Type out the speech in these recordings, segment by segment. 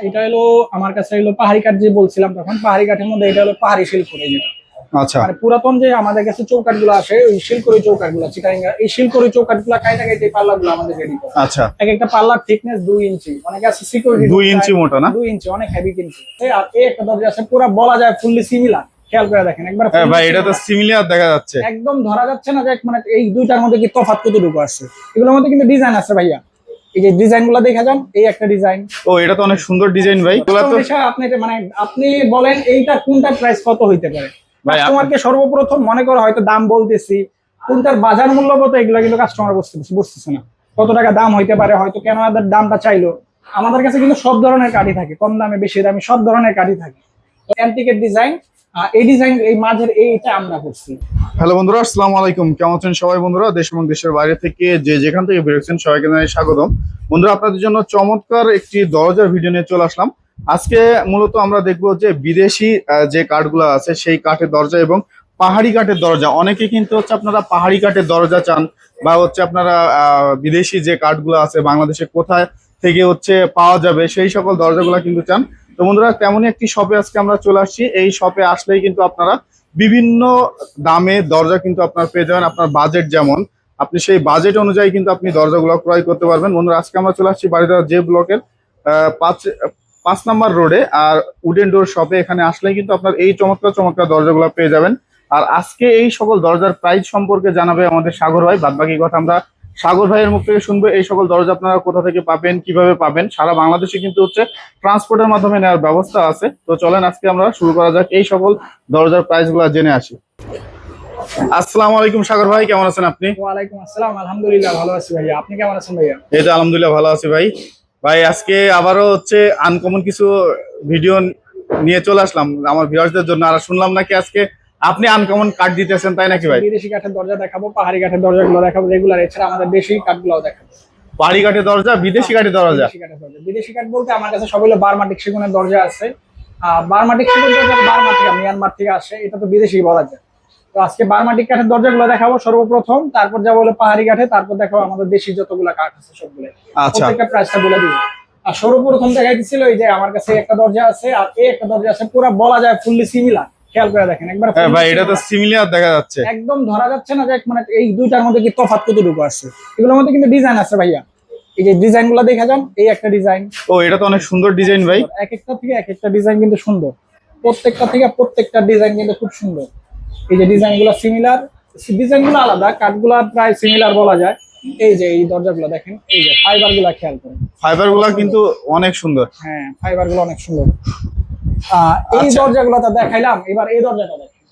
এটা হলো আমার কাছে হলো পাহাড়ি কাঠ যে বলছিলাম তখন, পাহাড়ি কাঠের মধ্যে এটা হলো পাহাড়ি শিলকুড়ি যেটা আচ্ছা মানে পুরাতন যে আমাদের কাছে চৌকাঠ গুলো আসে, ওই শিলকুড়ি চৌকাঠ গুলো চিটাঙ্গা, এই শিলকুড়ি চৌকাঠ গুলা কাইটা কাইটা পাল্লা গুলো আমাদের রেডি করে। আচ্ছা এক একটা পাল্লার থিকনেস 2 ইঞ্চি, অনেকে আছে সিকিউরিটি 2 ইঞ্চি মোটা না? 2 ইঞ্চি অনেক হেভি কিন্তু। আর এই একটা দরজা আছে পুরো বলা যায় ফুললি সিমিলার, খেয়াল করে দেখেন একবার। হ্যাঁ ভাই, এটা তো সিমিলার দেখা যাচ্ছে, একদম ধরা যাচ্ছে না যে মানে এই দুইটার মধ্যে কি তফাৎ কতটুকু আছে। এগুলোর মধ্যে কিন্তু ডিজাইন আছে ভাইয়া, এই যে ডিজাইন গুলো দেখা যান, এই একটা ডিজাইন। ও এটা তো অনেক সুন্দর ডিজাইন ভাই। এগুলা তো আপনি মানে আপনি বলেন এইটা কোনটার প্রাইস কত হইতে পারে ভাই? কাস্টমারকে সর্বপ্রথম মনে করো হয়তো দাম বলতেছি, কোনটার বাজার মূল্য কত এগুলো কিন্তু কাস্টমার বুঝতেছে না কত টাকা দাম হইতে পারে, হয়তো কেন আমাদের দামটা চাইলো। আমাদের কাছে কিন্তু সব ধরনের কাঠই থাকে, কম দামে বেশি দামে সব ধরনের কাঠই থাকে। তো অ্যান্টিকের ডিজাইন, এই ডিজাইন এই মাঝের এইটা আমরা করছি। হ্যালো বন্ধুরা, আসসালামু আলাইকুম। কেমন আছেন সবাই বন্ধুরা? দেশ এবং দেশের বাইরে থেকে যে যেখান থেকে বেরোচ্ছেন সবাইকে জানাই স্বাগতম। বন্ধুরা, আপনাদের জন্য চমৎকার একটি দরজার ভিডিও নিয়ে চলে আসলাম। আজকে মূলত আমরা দেখবো যে বিদেশি যে কাঠগুলো আছে সেই কাঠের দরজা এবং পাহাড়ি কাঠের দরজা। অনেকে কিন্তু হচ্ছে আপনারা পাহাড়ি কাঠের দরজা চান, বা হচ্ছে আপনারা বিদেশি যে কাঠগুলো আছে বাংলাদেশে কোথায় থেকে হচ্ছে পাওয়া যাবে সেই সকল দরজাগুলো কিন্তু চান। তো বন্ধুরা, তেমনই একটি শপে আজকে আমরা চলে আসছি। এই শপে আসলেই কিন্তু আপনারা বিভিন্ন দামে দরজা কিন্তু আপনারা পেয়ে যাবেন। আপনার বাজেট যেমন, আপনি সেই বাজেট অনুযায়ী কিন্তু আপনি দরজাগুলো ক্রয় করতে পারবেন। বন্ধুরা, আজকে আমরা চলে আসছি বাড়িদার যে ব্লকের 5 নম্বর রোডে, আর উডেন ডোর শপে। এখানে আসলেই কিন্তু আপনার এই চমৎকার চমৎকার দরজাগুলো পেয়ে যাবেন। আর আজকে এই সকল দরজার প্রাইস সম্পর্কে জানাবে আমাদের সাগর ভাই। বাদবাকি কথা আমরা সাগর ভাইয়ের মুখ থেকে শুনবো। এই সকল দরজা আপনারা কোথা থেকে পাবেন, কিভাবে পাবেন, সারা বাংলাদেশে কিন্তু হচ্ছে ট্রান্সপোর্টের মাধ্যমে নেওয়ার ব্যবস্থা আছে। তো চলেন আজকে আমরা শুরু করা যাক, এই সকল দরজার প্রাইস গুলা জেনে আসি। আসসালামু আলাইকুম সাগর ভাই, কেমন আছেন আপনি? ওয়ালাইকুম আসসালাম, আলহামদুলিল্লাহ ভালো আছি ভাইয়া, আপনি কেমন আছেন ভাইয়া? এই তো আলহামদুলিল্লাহ ভালো আছি ভাই। ভাই আজকে আবারও হচ্ছে আনকমন কিছু ভিডিও নিয়ে চলে আসলাম আমার ভিউয়ারদের জন্য। আর শুনলাম নাকি আজকে আপনি আনকমন কাঠ দিতেছেন, তাই নাকি ভাই? বিদেশি কাঠের দরজা দেখাবো, পাহাড়ি কাঠের দরজাগুলো দেখাবো রেগুলার, এছাড়া আমাদের দেশি কাঠগুলোও দেখাবো। পাহাড়ি কাঠের দরজা, বিদেশি কাঠের দরজা। বিদেশি কাঠ বলতে আমার কাছে সবগুলো বারমাটিক সেগুনের দরজা আছে। বারমাটিক সেগুন দরজা বার্মা থেকে, মিয়ানমার থেকে আসে, এটা তো বিদেশি বলা যায়। তো আজকে বারমাটিক কাঠের দরজাগুলো দেখাবো সর্বপ্রথম, তারপর যাবো হলো পাহাড়ি কাঠে, তারপর দেখাবো আমাদের দেশি যতগুলো কাঠ আছে সবগুলো। আচ্ছা, প্রত্যেকটা প্রাইসটা বলে দিব। আর সর্বপ্রথম দেখাইতেছিল এই যে আমার কাছে একটা দরজা আছে, আর এই একটা দরজা আছে, পুরো বলা যায় ফুললি সিমিলার, খেয়াল করে দেখেন একবার। হ্যাঁ ভাই, এটা তো সিমিলার দেখা যাচ্ছে, একদম ধরা যাচ্ছে না যে মানে এই দুইটার মধ্যে কি তফাৎ কতটুকু আছে। এগুলোর মধ্যে কিন্তু ডিজাইন আছে ভাইয়া, এই যে ডিজাইন গুলো দেখা যান, এই একটা ডিজাইন। ও এটা তো অনেক সুন্দর ডিজাইন ভাই। এক একটা থেকে এক একটা ডিজাইন কিন্তু সুন্দর, প্রত্যেকটা থেকে প্রত্যেকটা ডিজাইন কিন্তু খুব সুন্দর। এই যে ডিজাইন গুলো সিমিলার, ডিজাইন গুলো আলাদা, কাঠগুলা প্রায় সিমিলার বলা যায়। এই যে এই দরজাগুলো দেখেন, এই যে ফাইবার গুলা খেয়াল করেন, ফাইবার গুলা কিন্তু অনেক সুন্দর। হ্যাঁ ফাইবার গুলো অনেক সুন্দর। এই আচ্ছা, দরজাগুলো তো দেখাইলাম, এবার এই দরজাটা দেখেন,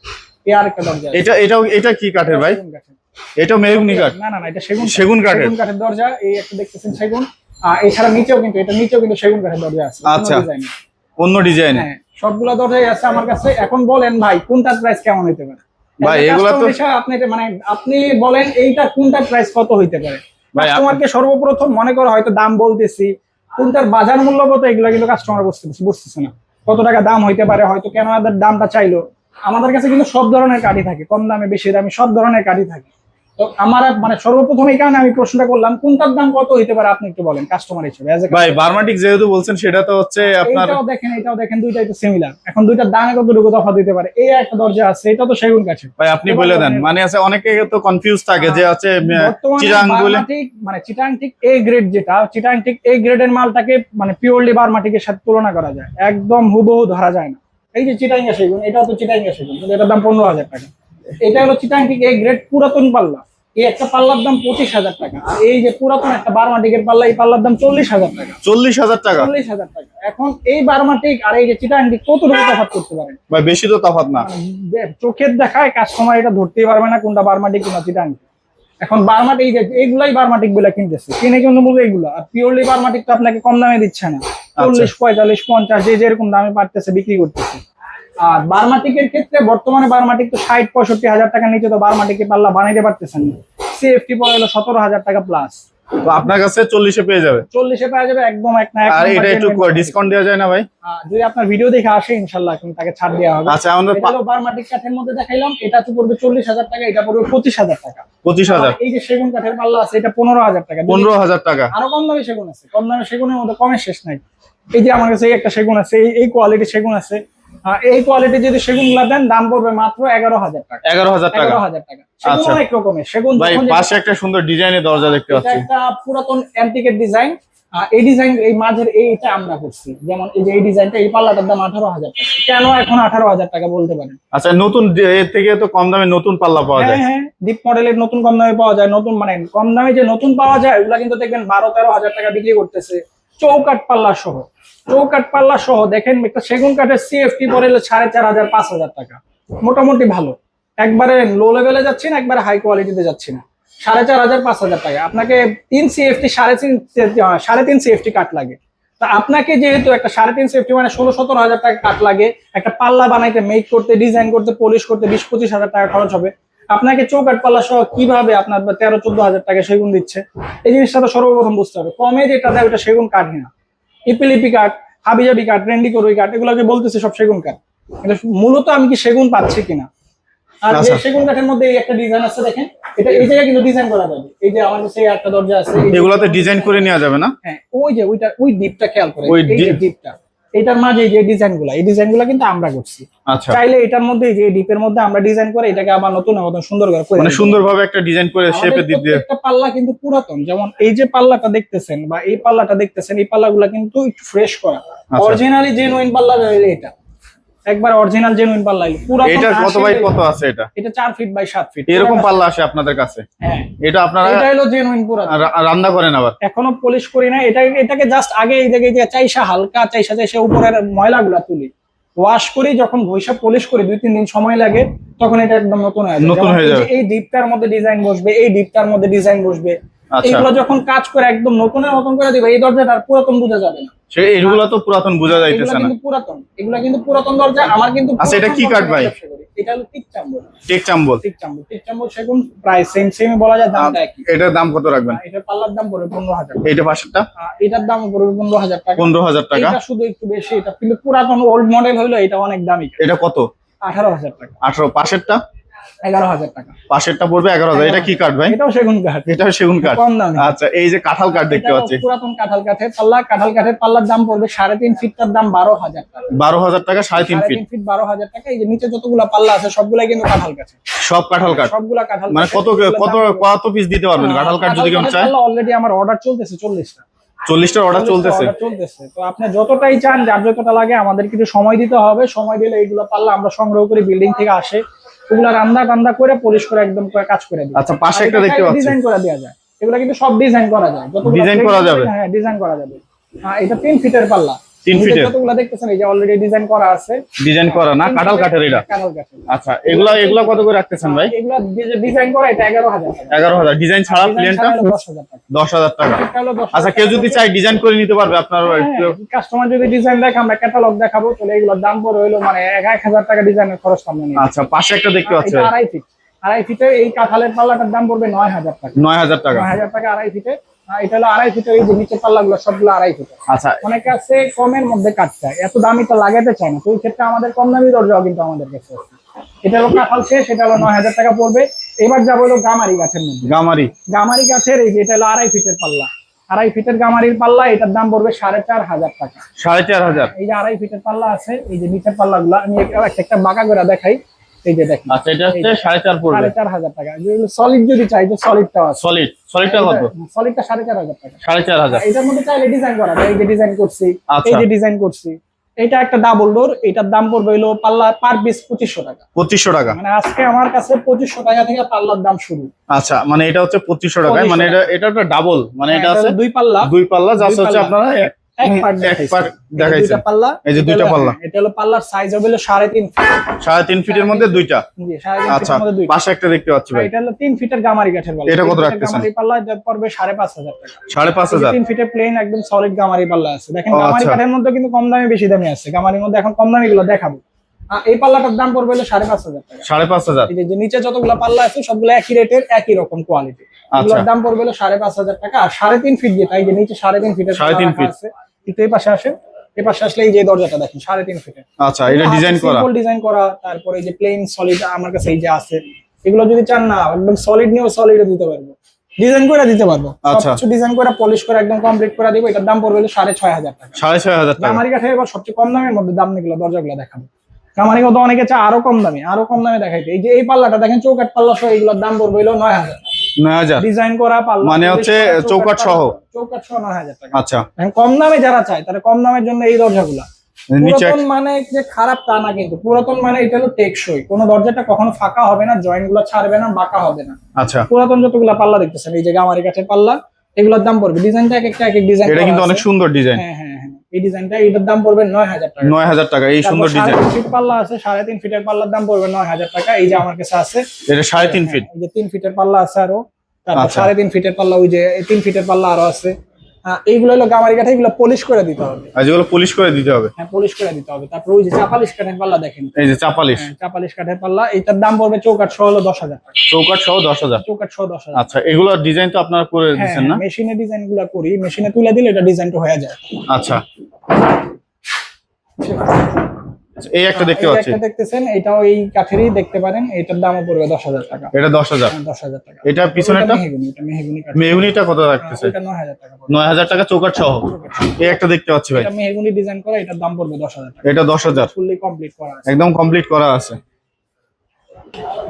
এই আরেকটা দরজা। এটা কি কাঠের ভাই? এটা মেহগনি কাঠ? না না না, এটা সেগুন কাঠের। সেগুন কাঠের দরজা, এই একটা দেখতেছেন সেগুন। এছাড়া নিচেও কিন্তু, এটা নিচেও কিন্তু সেগুন কাঠের দরজা আছে। আচ্ছা, অন্য ডিজাইন। হ্যাঁ সবগুলা দরজাই আছে আমার কাছে। এখন বলেন ভাই কোনটার প্রাইস কেমন হইতে পারে ভাই? এগুলা তো আপনি মানে আপনি বলেন এইটা কোনটার প্রাইস কত হইতে পারে। ভাই কাস্টমারকে সর্বপ্রথম মনে করো হয়তো দাম বলতেছি, কোনটার বাজার মূল্য কত এগুলো কিন্তু কাস্টমার বুঝতেছে না কত টাকা দাম হইতে পারে, হয়তো কেন আমাদের দামটা চাইলো। আমাদের কাছে কিন্তু সব ধরনের কাঠই থাকে, কম দামে বেশি দামে সব ধরনের কাঠই থাকে। তো আমার মানে সর্বপ্রথম এই কারণে আমি প্রশ্নটা করলাম কোনটার দাম কত হইতে পারে, আপনি একটু বলেন কাস্টমার হিসেবে। ভাই বারমাটিক যেহেতু বলছেন, সেটা তো হচ্ছে আপনার এটাও দেখেন দুইটাই তো সিমিলার। এখন দুইটার দামে কতটুকু তফাৎ দিতে পারে। এই একটা দরজা আছে, এটা তো সেগুন কাঠের। ভাই আপনি বলে দেন, মানে আছে অনেকে তো কনফিউজ থাকে যে আছে চিটাং বলে, মানে চিটাং ঠিক এ গ্রেড, যেটা চিটাং ঠিক এ গ্রেডের মালটাকে মানে পিওরলি বারমাটিকের সাথে তুলনা করা যায়, একদম হুবহু ধরা যায় না। এই যে চিটাঙ্গা সেগুন, এটাও তো চিটাঙ্গা সেগুন, কিন্তু এটার দাম 15,000 টাকা। এটা হলো চিটাং ঠিক এ গ্রেড পুরাতন পাল্লা, এই একটা পাল্লার দাম 25,000 টাকা। আর এই যে পুরাতন একটা বারমাটিকের পাল্লা, এই পাল্লার দাম 40,000 টাকা। 40,000 টাকা? 40,000 টাকা। এখন এই বারমাটিক আর এই যে চিটাং ঠিক কতটুকু তফাৎ করতে পারেন ভাই? বেশি তো তফাৎ না, চোখের দেখায় কাস্টমার এটা ধরতেই পারবে না কোনটা বারমাটিক কোনটা চিটাং। এখন বারমাটিক এই যে এইগুলাই বারমাটিক গুলা কিনতেছে, কিনে কিন্তু বলবো এইগুলা। আর পিওরলি বারমাটিক তো আপনাকে কম দামে দিচ্ছে না, 40, 45, 50 যে যেরকম দামে পারতেছে বিক্রি করতেছে। আর বারমাটিকের ক্ষেত্রে বর্তমানে বারমাটিক তো 60-65,000 টাকার নিচে তো বারমাটিকের পাল্লা বানাইতে পারতেছেন না। সিএফটি পড়ে হলো 17,000 টাকা প্লাস। তো আপনার কাছে 40-এ পেয়ে যাবে? 40-এ পাওয়া যাবে একদম। আর এটা একটু ডিসকাউন্ট দেওয়া যায় না ভাই? যদি আপনার ভিডিও দেখে আসে ইনশাআল্লাহ তাকে ছাড় দেওয়া হবে। আচ্ছা, আমাদের বারমাটিক কাঠের মধ্যে দেখাইলাম, এটা তো পড়বে 40,000 টাকা, এটা পড়বে 25,000 টাকা। 25,000? এই যে সেগুন কাঠের পাল্লা আছে, এটা 15,000 টাকা। 15,000 টাকা? আরো কম দামে সেগুন আছে, কম দামে সেগুনের মধ্যে কমের শেষ নাই। এই যে আমার কাছে এই একটা সেগুন আছে, এই কোয়ালিটি সেগুন আছে। এই কোয়ালিটি যদি সেগুন গুলা দেন দাম পড়বে মাত্র 11,000 টাকা। 11,000 টাকা। 11,000 টাকা। সেগুন আচ্ছা। অনেক রকমের সেগুন। ভাই যখন পাশে একটা সুন্দর ডিজাইনের দরজা দেখতে এটা পাচ্ছি। একটা পুরাতন অ্যান্টিকের ডিজাইন। এই ডিজাইন এই মাঝের এইটা আমরা করছি, যেমন এই যে এই ডিজাইনটা, এই পাল্লাটার দাম 18,000 টাকা। কেন এখন 18,000 টাকা বলতে পারেন? আচ্ছা, নতুন এর থেকে তো কম দামে নতুন পাল্লা পাওয়া যায়। হ্যাঁ, ডিপ মডেলের নতুন কম দামে পাওয়া যায়। নতুন মানে কম দামে যে নতুন পাওয়া যায় ওগুলা কিন্তু দেখবেন 12-13,000 টাকা বিক্রি করতেছে, চৌকাট পাল্লা সহ। চৌকাট পাল্লা সহ দেখেন একটা সেগুন কাঠের সিএফটি পড়ে 4,500-5,000 টাকা, মোটামুটি ভালো। একবারে লো লেভেলে যাচ্ছি না, একবারে হাই কোয়ালিটিতে যাচ্ছি না। 4,500-5,000 টাকা আপনাকে 3 সিএফটি 3.5 সিএফটি কাঠ লাগে। তা আপনাকে যেহেতু একটা 3.5 সিএফটি মানে 16-17 হাজার টাকা কাঠ লাগে, একটা পাল্লা বানাইতে, মেক করতে, ডিজাইন করতে, পলিশ করতে 20-25 হাজার টাকা খরচ হবে। আপনাকে চৌকাঠ পাল্লা সহ কিভাবে আপনার 13-14 হাজার টাকা সেগুন দিচ্ছে? এই জিনিসটা তো সর্বপ্রথম বুঝতে হবে। কমে যেটা দেয় ওটা সেগুন কাঠই না। ইপিলিপি কাঠ, হাবিজাবি কাঠ, রেন্ডি করুই কাঠ, এগুলোকে বলতেছে সব সেগুন কাঠ। এটা মূলত আমি কি সেগুন পাচ্ছি কিনা। আর যে আচ্ছা। সেগুন কাঠের মধ্যে এই একটা ডিজাইন আছে দেখেন, এটা এই জায়গায় কিন্তু ডিজাইন করা যাবে। এই যে আমার কাছে একটা দরজা আছে, এই যে- এগুলাতে ডিজাইন করে নেওয়া যাবে না? হ্যাঁ, ওই যে ওই ডিপটা খেয়াল করে, ওই এই যে ডিপটা, এটার মাঝে এই যে ডিজাইনগুলো, এই ডিজাইনগুলো কিন্তু আমরা করছি। আচ্ছা, চাইলে এটার মধ্যে এই যে ডিপের মধ্যে আমরা ডিজাইন করে এটাকে আবার নতুন মতন সুন্দর করে মানে দিতে সুন্দরভাবে একটা ডিজাইন করে পারি। শেপে আমাদের দিয়ে দিয়ে। প্রত্যেকটা পাল্লা কিন্তু পুরাতন, যেমন এই যে পাল্লাটা দেখতেছেন বা এই পাল্লাটা দেখতেছেন, এই পাল্লাগুলো কিন্তু একটু ফ্রেশ করা, অরিজিনালি জেনুইন পাল্লা রইলে এটা একবার অরিজিনাল জেনুইন পাল্লা পুরাতন। এটা কত আসে বাই নাই। কত আছে এটা? এটা 4 ফিট বাই 7 ফিট এরকম পাল্লা আসে আপনাদের কাছে? হ্যাঁ, এটা আপনারা এটা হলো জেনুইন পুরাতন। রান্না করেন আবার? এখনো পলিশ করি না, এটাকে জাস্ট আগে এই জায়গায় চাইসা হালকা চাইসা উপরের ময়লাগুলা তুলি, ওয়াশ করি, যখন ঘষা পলিশ করি 2-3 দিন সময় লাগে, তখন এটা একদম নতুন হয়ে যাবে। নতুন যেমন হয়ে এই যে যাবে। এই ডিপটার মধ্যে ডিজাইন বসবে, এই ডিপটার মধ্যে ডিজাইন বসবে। আচ্ছা। এইগুলো যখন কাজ করে একদম নতুনের মতন করে দিবে, এই দরজাটা আর পুরাতন বোঝা যাবে না। এগুলো তো পুরাতন বোঝা এগুলা যাইতেছে না। কিন্তু পুরাতন, এগুলা কিন্তু পুরাতন দরজা। আমার কিন্তু আচ্ছা, এটা পুরাতন কি কাঠ দরজা ভাই? ব্যবসা করি। এটা হলো টিক চাম্বল। টেক চাম্বল। টিক চাম্বল সেগুন প্রায় সেম বলা যায়, দামটা একই। এটার দাম কত রাখবেন? এটার পাল্লার দাম পড়বে 15,000 টাকা। এইটা পাশেরটা এটার দাম পড়বে 15,000 টাকা। 15,000 টাকা। এটা শুধু একটু বেশি, এটা কিন্তু পুরাতন ওল্ড মডেল হইলো এটা অনেক দামি। এটা কত? 18,000 টাকা। 18। পাশেরটা? 11,000 টাকা। পাশেরটা পড়বে 11,000। এটা কি কাঠ ভাই? এটাও সেগুন কাঠ, এটাও সেগুন কাঠ। কম দামি। আচ্ছা, এই যে কাঁঠাল কাঠ দেখতে এটাও পাচ্ছি, পুরাতন কাঁঠাল কাঠের পাল্লা। কাঁঠাল কাঠের পাল্লার দাম পড়বে 3.5 ফিটটার দাম 12,000 টাকা। 12,000 টাকা, 3.5 ফিট। 3.5 ফিট 12,000 টাকা। এই যে নিচে যতগুলা পাল্লা আছে সবগুলাই কিন্তু কাঁঠাল কাঠের। সব কাঁঠাল কাঠ? সবগুলা কাঁঠাল মানে কাঠের। কত পিস দিতে পারবেন কাঁঠাল কাঠ যদি কেউ চায়? অলরেডি আমার অর্ডার চলতেছে 40টা। 40টার অর্ডার চলতেছে? চলতেছে। তো আপনি যতটাই চান, যার যতটা লাগে, আমাদের কিছু সময় দিতে হবে। সময় দিলে এইগুলো পাল্লা আমরা সংগ্রহ করি, বিল্ডিং থেকে আসে, ওগুলা রান্না করে পলিশ করে একদম করে কাজ করে দিই। আচ্ছা, পাশে একটা দেখতে পাচ্ছি, ডিজাইন করে দেওয়া যায়। এগুলো কিন্তু সব ডিজাইন করা যায়, যতগুলো ডিজাইন করা যাবে? হ্যাঁ, ডিজাইন করা যাবে। এটা 3 ফিটের পাল্লা। 3 ফিটের? যতগুলো দেখতেছেন এই যে অলরেডি ডিজাইন করা আছে। ডিজাইন করা না, কাঁঠাল কাঠের এটা? কাঁঠাল কাঠের। আচ্ছা, এগুলা কত করে রাখতেছেন ভাই? এগুলো ডিজাইন করা এটা 11,000 টাকা। 11,000। ডিজাইন ছাড়া প্লেনটা? 10,000 টাকা। 10,000 টাকা। এটা হলো 10,000 আচ্ছা, কেউ যদি চাই ডিজাইন করে নিতে পারবে আপনার? কাস্টমার যদি ডিজাইন দেখে, আমরা ক্যাটালগ দেখাবো, তাহলে এগুলোর দাম পড়ে হইলো মানে 1,000 টাকা ডিজাইনের খরচ আমরা নিই। আচ্ছা, পাশে একটা দেখতে পাচ্ছি, এটা 2.5 ফিট। 2.5 ফিটের এই কাঁঠালের পাল্লাটার দাম পড়বে 9,000 টাকা। 9,000 টাকা। 9,000 টাকা 2.5 ফিটে। এটা হলো 2.5 ফিটের। এই যে নিচের পাল্লাগুলো সবগুলো 2.5 ফিটের। আচ্ছা, অনেকে আছে কমের মধ্যে কাটতে এত দামিটা লাগাতে চায় না, তো ওই ক্ষেত্রে আমাদের কম দামি দরজাও কিন্তু আমাদের কাছে আছে। এটা হলো কাঁঠাল শেষ, এটা হলো 9,000 টাকা পড়বে। এবার যাবো হলো গামারি গাছের মধ্যে। গামারি গাছের এই যে এটা হলো 2.5 ফিটের পাল্লা। 2.5 ফিটের গামারির পাল্লা, এটার দাম পড়বে 4,500 টাকা। 4,500? এই যে 2.5 ফিটের পাল্লা আছে, এই যে নিচের পাল্লাগুলো আমি একটা বাঁকা করে দেখাই। এই যে দেখেন, আচ্ছা, এটা হচ্ছে 4,500 পড়বে। 4,500 টাকা। যেগুলো সলিড যদি চাই, তো সলিডটাও আছে। সলিডটা কত? সলিডটা 4,500 টাকা। 4,500। এটার মধ্যে চাইলে ডিজাইন করা যায়। এই যে ডিজাইন করছি, আচ্ছা। এই যে ডিজাইন করছি। এটা একটা ডাবল ডোর, এটার দাম পড়বে হলো পাল্লা পার পিস 2,500 টাকা। 2,500 টাকা? মানে আজকে আমার কাছে 2,500 টাকা থেকে পাল্লার দাম শুরু। আচ্ছা, মানে এটা হচ্ছে 2,500 টাকায়, মানে এটা একটা ডাবল, মানে এটা আছে দুই পাল্লা। জাস্ট হচ্ছে আপনারা এক পার্ট দেখাইছেন। দুইটা পাল্লা। এই যে দুইটা পাল্লা। এটা হলো পাল্লার সাইজ হবে 3.5 ফিট। 3.5 ফিটের মধ্যে দুইটা? জি, 3.5 আচ্ছা, ফিটের মধ্যে দুইটা। পাশে একটা দেখতে পাচ্ছি ভাই, এটা হলো 3 ফিটের গামারি কাঠের পাল্লা। এটা কত 3 ফিটের রাখতেছেন? গামারি পাল্লা এটা পড়বে 5,500 টাকা। 5,500? 3 ফিটের প্লেন একদম সলিড গামারি পাল্লা আছে। দেখেন, ও, গামারি আচ্ছা। কাঠের মধ্যে কিন্তু কম দামি বেশি দামি আছে। গামারির মধ্যে এখন কম দামি গুলো দেখাবো। এই পাল্লাটার দাম পড়বে হলো 5,500 টাকা। 5,500? এই যে নিচে যতগুলো পাল্লা আছে সবগুলো একই রেটের, একই রকম কোয়ালিটি। এগুলোর দাম পড়বে হলো 5,500 টাকা। আর 3.5 ফিট যেটা, এই যে নিচে 3.5 ফিটের 3.5 ফিট আছে। একটু এই পাশে আসেন, এই পাশে আসলে এই যে দরজাটা দেখেন 3.5 ফিটের। আচ্ছা, এটা ডিজাইন করা? সিম্পল ডিজাইন করা। তারপরে এই যে প্লেন সলিড আমার কাছে এই যে আছে। এগুলো যদি চান না একদম সলিড নিয়েও সলিডে দিতে পারবো। ডিজাইন করে দিতে পারবো, আচ্ছা। সবকিছু ডিজাইন করে পলিশ করে একদম কমপ্লিট করে দিব। এটার দাম পড়বে হলো 6,500 টাকা। 6,500 টাকা। গামারি কাঠের এবার সবচেয়ে কম দামের মধ্যে দাম নিগুলো দরজাগুলো দেখাবো। গামারি কত অনেকে চায় আরো কম দামে, আরো কম দামে দেখাইতে। এই যে এই পাল্লাটা দেখেন, চৌকাঠ পাল্লা সহ এগুলোর দাম পড়বে হলো 9,000 9,000 ডিজাইন করা পাল্লা, মানে হচ্ছে চৌকাঠ সহ। চৌকাঠ সহ 9,000 টাকা। আচ্ছা, এখন কম দামে যারা চায় তারা কম দামের জন্য এই দরজাগুলা। নিচে পুরাতন মানে যে খারাপ তা না, কিন্তু পুরাতন মানে এটা হলো টেকসই, কোন দরজাটা কখনো ফাঁকা হবে না, জয়েন্ট গুলো ছাড়বে না, বাঁকা হবে না। আচ্ছা, পুরাতন যতগুলা পাল্লা দেখতেছেন এই যে গামারি কাঠের পাল্লা, এগুলোর দাম পড়বে, ডিজাইনটা এক একটা এক এক ডিজাইন। এটা কিন্তু অনেক সুন্দর ডিজাইন। হ্যাঁ হ্যাঁ হ্যাঁ, এই ডিজাইনটা এটার দাম পড়বে 9,000 টাকা। 9,000 টাকা এই সুন্দর ডিজাইন। 3.5 ফিট পাল্লা আছে, 3.5 ফিটের পাল্লার দাম পড়বে 9,000 টাকা। এই যে আমার কাছে আছে, এটা 3.5 ফিট। এই যে 3 ফিটের পাল্লা আছে আরো, তারপর আচ্ছা। 3.5 ফিটের পাল্লা, ওই যে 3 ফিটের পাল্লা আরো আছে। এইগুলো হলো গামারি কাঠে, এগুলো পলিশ করে দিতে হবে। আর যেগুলো পলিশ করে দিতে হবে। হ্যাঁ, পলিশ করে দিতে হবে। তারপর ওই যে চাপালিশ কাঠের পাল্লা দেখেন, এই যে চাপালিশ। হ্যাঁ, চাপালিশ কাঠের পাল্লা, এটার দাম পড়বে চৌকাঠ সহ হলো 10,000 টাকা। চৌকাঠ সহ 10,000। চৌকাঠ সহ 10,000। আচ্ছা, এগুলোর ডিজাইন তো আপনারা করে দিচ্ছেন না? মেশিনে ডিজাইন গুলা করি, মেশিনে তুলে দিলে এটা ডিজাইনটা হয়ে যায়। আচ্ছা, এই একটা দেখতে এই পাচ্ছি। একটা দেখতেছেন, এটাও এই কাঠেরই দেখতে পারেন, এটার দামও পড়বে 10,000 টাকা। এটা 10,000। 10,000 টাকা। এটা পিছনেরটা? এটা মেহগনি কাঠ। মেহগুনিটা কত রাখতেছে? এটা 9,000 টাকা পড়বে। 9,000 টাকা চৌকাঠ সহ। এই একটা দেখতে পাচ্ছি ভাই। এটা মেহগনি ডিজাইন করা, এটার দাম পড়বে 10,000 টাকা। এটা 10,000 ফুললি কমপ্লিট করা আছে। একদম কমপ্লিট করা আছে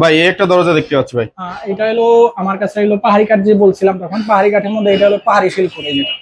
ভাই। এই একটা দরজা দেখতে পাচ্ছি ভাই। এটা হলো আমার কাছে হলো পাহাড়ি কাঠ, যে বলছিলাম তখন পাহাড়ি কাঠের মধ্যে এটা হলো পাহাড়ি শিলকড়ি। যেটা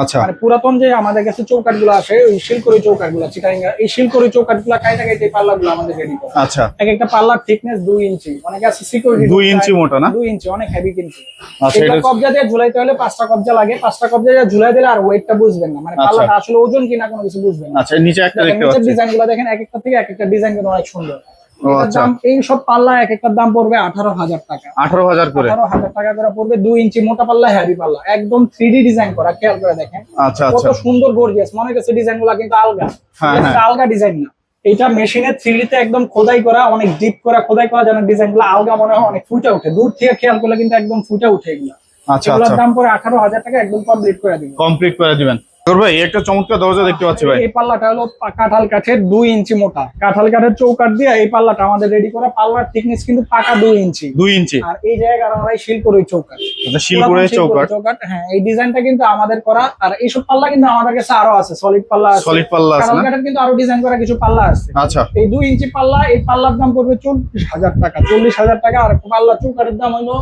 আচ্ছা, মানে পুরাতন যে আমাদের কাছে চৌকাঠ গুলো আসে, ওই শিলকড়ি চৌকাঠ গুলো, চিটাঙ্গা এই শিলকড়ি চৌকাঠ গুলা কাইটা কাইটা এই পাল্লা গুলো আমাদের রেডি করে। আচ্ছা, এক একটা পাল্লার থিকনেস 2 ইঞ্চি, অনেকে আছে সিকিউরিটি 2 ইঞ্চি মোটা না? 2 ইঞ্চি অনেক হেভি কিন্তু। আচ্ছা, এটা এটা কবজা দিয়ে ঝুলাইতে হলে 5টা কবজা লাগে, 5টা কবজা দিয়ে ঝুলাই দিলে আর ওয়েটটা বুঝবেন না, মানে আচ্ছা। পাল্লাটা আসলে ওজন কিনা কোনো কিছু বুঝবেন না। আচ্ছা, নিচে একটা দেখতে নিচের পাচ্ছি। ডিজাইন গুলো দেখেন, এক একটা থেকে এক একটা ডিজাইন কিন্তু অনেক সুন্দর। ও এটার আচ্ছা, দাম, এই সব পাল্লা এক একটার দাম পড়বে 18,000 টাকা। 18,000 করে। 18,000 টাকা করে পড়বে। 2 ইঞ্চি মোটা পাল্লা, হেভি পাল্লা, একদম 3D ডিজাইন করা, খেয়াল করে দেখেন আচ্ছা, কত আচ্ছা। সুন্দর গর্জিয়াস। মনে হচ্ছে ডিজাইন গুলা কিন্তু আলগা, হ্যাঁ, এটা হ্যাঁ। আলগা ডিজাইন না, এটা মেশিনে 3D তে একদম খোদাই করা, অনেক ডিপ করা খোদাই করা, যেন ডিজাইন গুলো আলগা মনে হয়, অনেক ফুটে ওঠে। দূর থেকে খেয়াল করলে কিন্তু একদম ফুটে ওঠে এগুলো। আচ্ছা, এগুলোর আচ্ছা, দাম পড়ে 18,000 টাকা, একদম কমপ্লিট করে দিব। কমপ্লিট করে দিবেন ভাই। এই একটা চমৎকার দরজা দেখতে পাচ্ছি ভাই। এই পাল্লাটা হলো কাঁঠাল কাঠের, 2 ইঞ্চি মোটা কাঁঠাল কাঠের চৌকাঠ দিয়ে এই পাল্লাটা আমাদের রেডি করা। পাল্লার থিকনেস কিন্তু পাকা 2 ইঞ্চি। 2 ইঞ্চি। আর এই জায়গায় আমরা শিলকড়ি চৌকাঠ, আচ্ছা, শিলপুরে চৌকাঠ। হ্যাঁ, এই ডিজাইনটা কিন্তু আমাদের করা। আর এইসব পাল্লা কিন্তু আমাদের কাছে আরো আছে, সলিড পাল্লা আছে, সলিড পাল্লা আছে কাঁঠাল না? কাঠের কিন্তু আরো ডিজাইন করা কিছু পাল্লা আছে। আচ্ছা, এই 2 ইঞ্চি পাল্লা, এই পাল্লার দাম পড়বে 40,000 টাকা। 40,000 টাকা। আর পাল্লা চৌকাঠের দাম হলো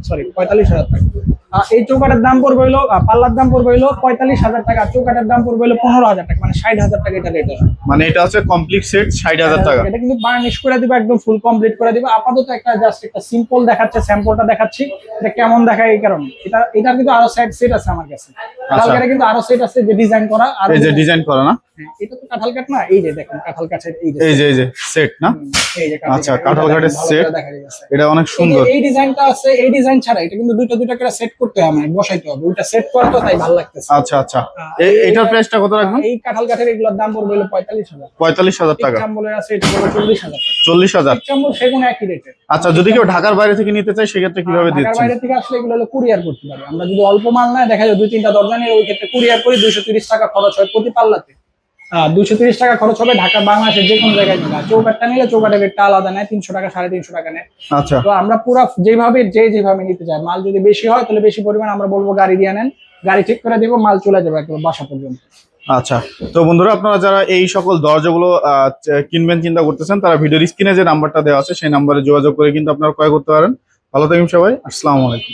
45,000 টাকা। এই চৌকাঠের দাম পড়বে হলো, পাল্লার দাম পড়বে হলো 45,000 টাকা, চৌকাঠের দাম পড়বে হলো 15,000 টাকা, মানে 60,000 টাকা এটা রেট আছে। মানে এটা হচ্ছে কমপ্লিট সেট 60,000 টাকা। এটা কিন্তু বার্নিশ করে দিব, একদম ফুল কমপ্লিট করে দিব। আপাতত একটা জাস্ট একটা সিম্পল দেখাচ্ছে, স্যাম্পলটা দেখাচ্ছি, এটা কেমন দেখায় এই কারণে। এটা কিন্তু আরো সেট আছে আমার কাছে। কাঁঠাল কাঠে কিন্তু আরো সেট আছে যে ডিজাইন করা। আর এই যে ডিজাইন করা না? এটা তো কাঁঠাল কাঠ না, এই যে দেখেন কাঁঠাল কাঠের এই এই যে সেট না? এই যে আচ্ছা, কাঁঠাল কাঠের ভালো সেট। করে দেখা যাচ্ছে। এটা অনেক সুন্দর। এই ডিজাইনটা আছে, এই ডিজাইন ছাড়া এটা কিন্তু দুইটা করে সেট করতে হবে, মানে বসাইতে হবে। ওইটা সেট করা তো তাই ভালো লাগতেছে। আচ্ছা, আচ্ছা। এটার প্রাইসটা কত রাখবেন? এই কাঁঠাল কাঠের এগুলোর দাম পড়বে হলো 45,000। 45,000 টাকা। চাম্বলের আছে, এটা পড়বে 40,000 টাকা। 40,000। চাম্বল সেগুন একই রেটে। আচ্ছা, যদি কেউ ঢাকার বাইরে থেকে নিতে চায় সেক্ষেত্রে কিভাবে ঢাকার দিচ্ছেন? বাইরে থেকে আসলে এগুলো হলো কুরিয়ার করতে পারি আমরা। যদি অল্প মাল নেয়, দেখা যায় 2-3টা দরজা নিয়ে, ওই ক্ষেত্রে কুরিয়ার করি। 230 টাকা খরচ হয় প্রতি পাল্লাতে। 230 টাকা খরচ হবে। ঢাকা, বাংলাদেশের যে কোনো জায়গায় নিলে চৌকাঠটা নিলে চৌকাঠের রেটটা আলাদা নেয়, 300 টাকা 350 টাকা নেয়। আচ্ছা, তো আমরা পুরো যেভাবে নিতে চাই, মাল যদি বেশি হয় তাহলে বেশি পরিমাণ আমরা বলবো গাড়ি দিয়ে নেন, গাড়ি ঠিক করে দেবো, মাল চলে যাবে একদম বাসা পর্যন্ত। আচ্ছা। তো বন্ধুরা, আপনারা যারা এই সকল দরজাগুলো কিনবেন চিন্তা করতেছেন, তারা ভিডিওর স্ক্রিনে যে নাম্বারটা দেওয়া আছে সেই নাম্বারে যোগাযোগ করে কিন্তু আপনারা ক্রয় করতে পারেন। ভালো থাকুন সবাই। আসসালামু আলাইকুম।